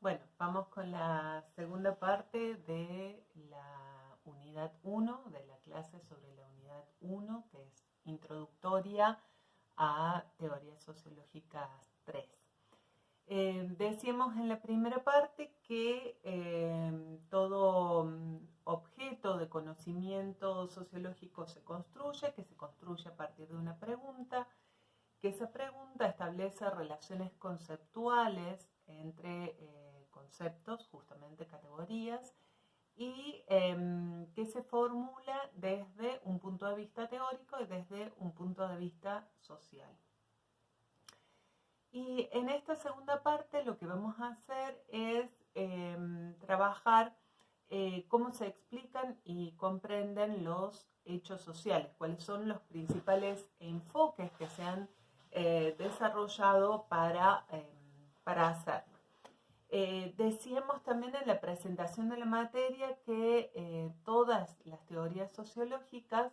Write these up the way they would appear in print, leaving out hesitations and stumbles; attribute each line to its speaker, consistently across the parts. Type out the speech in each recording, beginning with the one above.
Speaker 1: Bueno, vamos con la segunda parte de la unidad 1, de la clase sobre la unidad 1, que es introductoria a teorías sociológicas 3. Decíamos en la primera parte que todo objeto de conocimiento sociológico se construye, que se construye a partir de una pregunta, que esa pregunta establece relaciones conceptuales entre conceptos, justamente categorías, y que se formula desde un punto de vista teórico y desde un punto de vista social. Y en esta segunda parte lo que vamos a hacer es trabajar cómo se explican y comprenden los hechos sociales, cuáles son los principales enfoques que se han desarrollado para hacerlo. Decíamos también en la presentación de la materia que todas las teorías sociológicas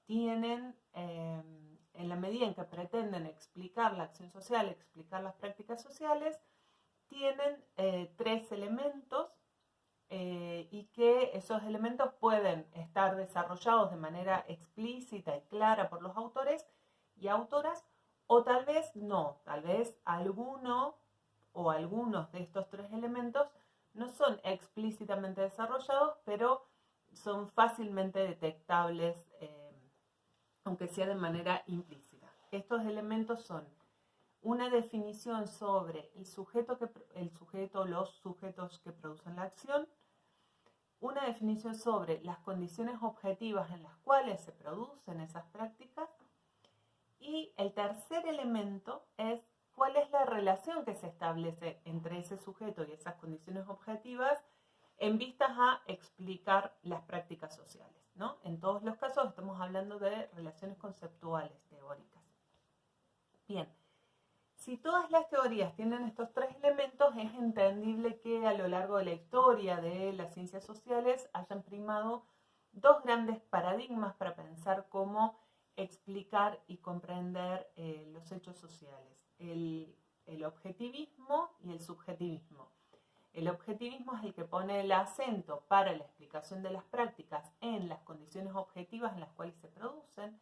Speaker 1: tienen, en la medida en que pretenden explicar la acción social, explicar las prácticas sociales, tienen tres elementos y que esos elementos pueden estar desarrollados de manera explícita y clara por los autores y autoras, o tal vez no, tal vez alguno o algunos de estos tres elementos no son explícitamente desarrollados, pero son fácilmente detectables, aunque sea de manera implícita. Estos elementos son una definición sobre el sujeto, los sujetos que producen la acción, una definición sobre las condiciones objetivas en las cuales se producen esas prácticas, y el tercer elemento es cuál es la relación que se establece entre ese sujeto y esas condiciones objetivas en vistas a explicar las prácticas sociales, ¿no? En todos los casos estamos hablando de relaciones conceptuales, teóricas. Bien, si todas las teorías tienen estos tres elementos, es entendible que a lo largo de la historia de las ciencias sociales hayan primado dos grandes paradigmas para pensar cómo explicar y comprender los hechos sociales, el objetivismo y el subjetivismo. El objetivismo es el que pone el acento para la explicación de las prácticas en las condiciones objetivas en las cuales se producen,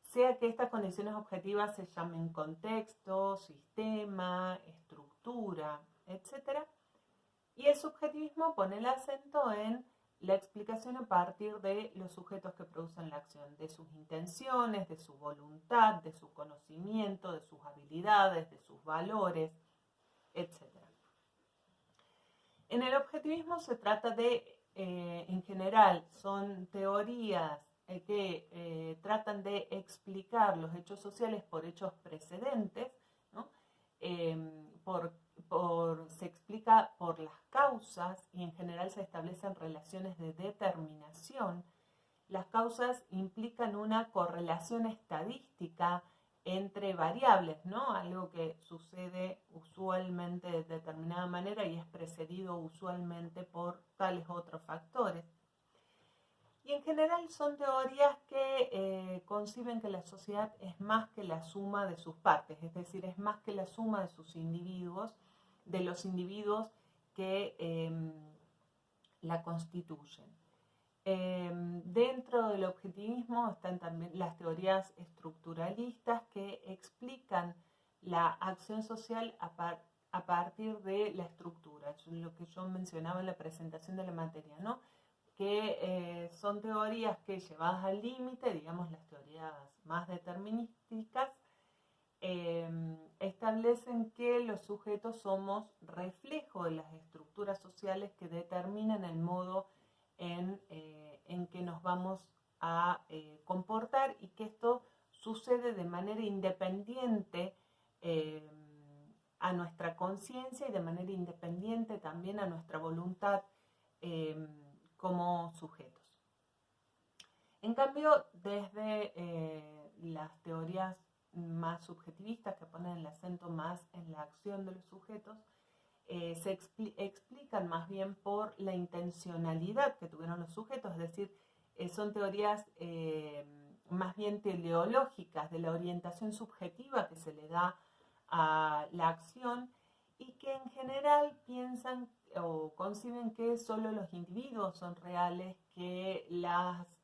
Speaker 1: sea que estas condiciones objetivas se llamen contexto, sistema, estructura, etc. Y el subjetivismo pone el acento en la explicación a partir de los sujetos que producen la acción, de sus intenciones, de su voluntad, de su conocimiento, de sus habilidades, de sus valores, etc. En el objetivismo se trata de, en general, son teorías que tratan de explicar los hechos sociales por hechos precedentes, ¿no? Se explica por las causas y en general se establecen relaciones de determinación. Las causas implican una correlación estadística entre variables, ¿no? Algo que sucede usualmente de determinada manera y es precedido usualmente por tales otros factores. Y en general son teorías que conciben que la sociedad es más que la suma de sus partes, es decir, es más que la suma de sus individuos, de los individuos que la constituyen. Dentro del objetivismo están también las teorías estructuralistas que explican la acción social a partir de la estructura, es lo que yo mencionaba en la presentación de la materia, ¿no? Que son teorías que llevadas al límite, digamos las teorías más determinísticas, establecen que los sujetos somos reflejo de las estructuras sociales que determinan el modo en que nos vamos a comportar y que esto sucede de manera independiente a nuestra conciencia y de manera independiente también a nuestra voluntad como sujetos. En cambio, desde las teorías más subjetivistas que ponen el acento más en la acción de los sujetos, se explican más bien por la intencionalidad que tuvieron los sujetos, es decir, son teorías más bien teleológicas de la orientación subjetiva que se le da a la acción y que en general piensan o conciben que solo los individuos son reales, que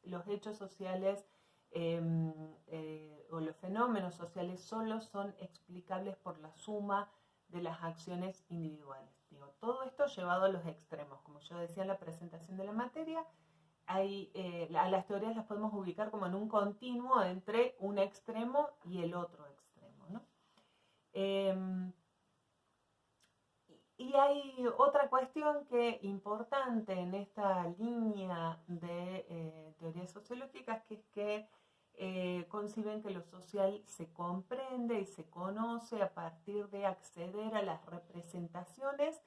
Speaker 1: los hechos sociales o los fenómenos sociales solo son explicables por la suma de las acciones individuales. Digo, todo esto llevado a los extremos. Como yo decía en la presentación de la materia, a las teorías las podemos ubicar como en un continuo entre un extremo y el otro extremo, ¿no? Y hay otra cuestión que es importante en esta línea de teorías sociológicas, que es que conciben que lo social se comprende y se conoce a partir de acceder a las representaciones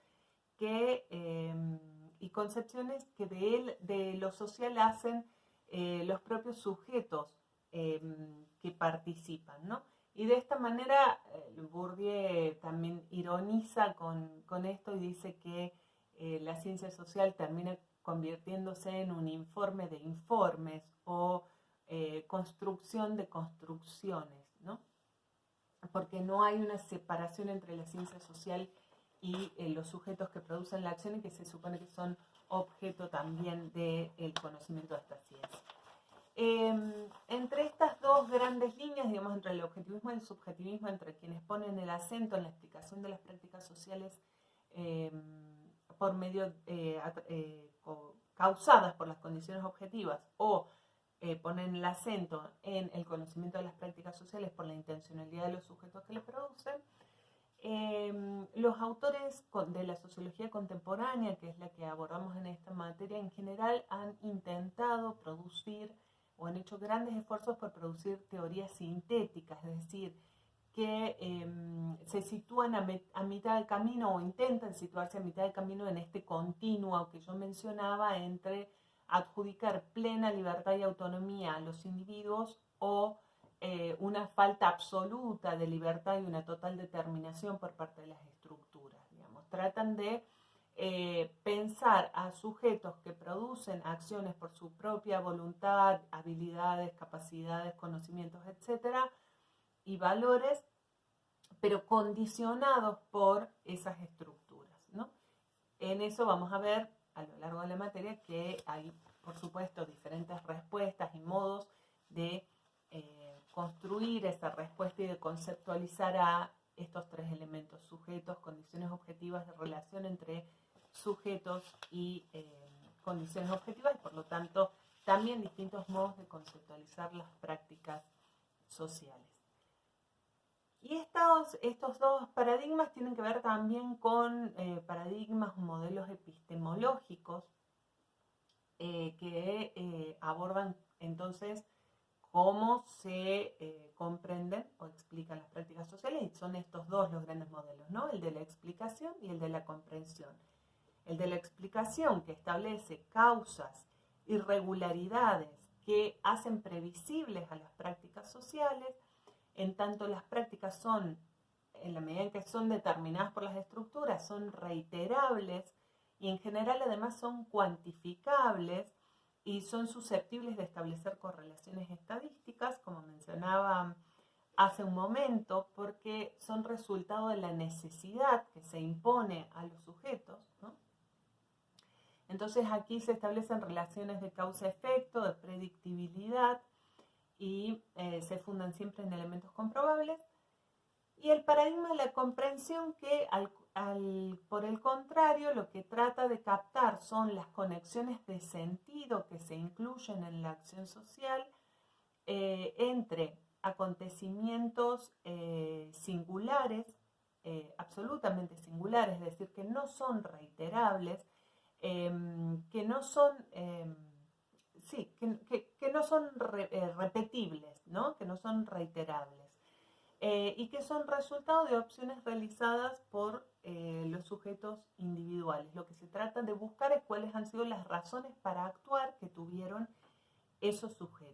Speaker 1: y concepciones que de lo social hacen los propios sujetos que participan, ¿no? Y de esta manera Bourdieu también ironiza con esto y dice que la ciencia social termina convirtiéndose en un informe de informes o construcción de construcciones, ¿no? Porque no hay una separación entre la ciencia social y los sujetos que producen la acción y que se supone que son objeto también del conocimiento de esta ciencia. Entre estas dos grandes líneas, digamos, entre el objetivismo y el subjetivismo, entre quienes ponen el acento en la explicación de las prácticas sociales por medio causadas por las condiciones objetivas o ponen el acento en el conocimiento de las prácticas sociales por la intencionalidad de los sujetos que las producen, los autores de la sociología contemporánea, que es la que abordamos en esta materia, en general han intentado producir o han hecho grandes esfuerzos por producir teorías sintéticas, es decir, que se sitúan a mitad del camino o intentan situarse a mitad del camino en este continuo que yo mencionaba entre adjudicar plena libertad y autonomía a los individuos o una falta absoluta de libertad y una total determinación por parte de las estructuras, digamos. Tratan de pensar a sujetos que producen acciones por su propia voluntad, habilidades, capacidades, conocimientos, etcétera, y valores, pero condicionados por esas estructuras, ¿no? En eso vamos a ver a lo largo de la materia que hay, por supuesto, diferentes respuestas y modos de construir esa respuesta y de conceptualizar a estos tres elementos: sujetos, condiciones objetivas, de relación entre sujetos y condiciones objetivas, y por lo tanto también distintos modos de conceptualizar las prácticas sociales. Y estos dos paradigmas tienen que ver también con paradigmas o modelos epistemológicos que abordan entonces cómo se comprenden o explican las prácticas sociales, y son estos dos los grandes modelos, ¿no? El de la explicación y el de la comprensión. El de la explicación, que establece causas y regularidades que hacen previsibles a las prácticas sociales, en tanto las prácticas son, en la medida en que son determinadas por las estructuras, son reiterables y en general además son cuantificables y son susceptibles de establecer correlaciones estadísticas, como mencionaba hace un momento, porque son resultado de la necesidad que se impone a los sujetos, ¿no? Entonces aquí se establecen relaciones de causa-efecto, de predictibilidad, y se fundan siempre en elementos comprobables. Y el paradigma de la comprensión, que por el contrario lo que trata de captar son las conexiones de sentido que se incluyen en la acción social entre acontecimientos singulares, absolutamente singulares, es decir, que no son reiterables, que no son que no son repetibles, ¿no? Que no son reiterables, y que son resultado de opciones realizadas por los sujetos individuales. Lo que se trata de buscar es cuáles han sido las razones para actuar que tuvieron esos sujetos.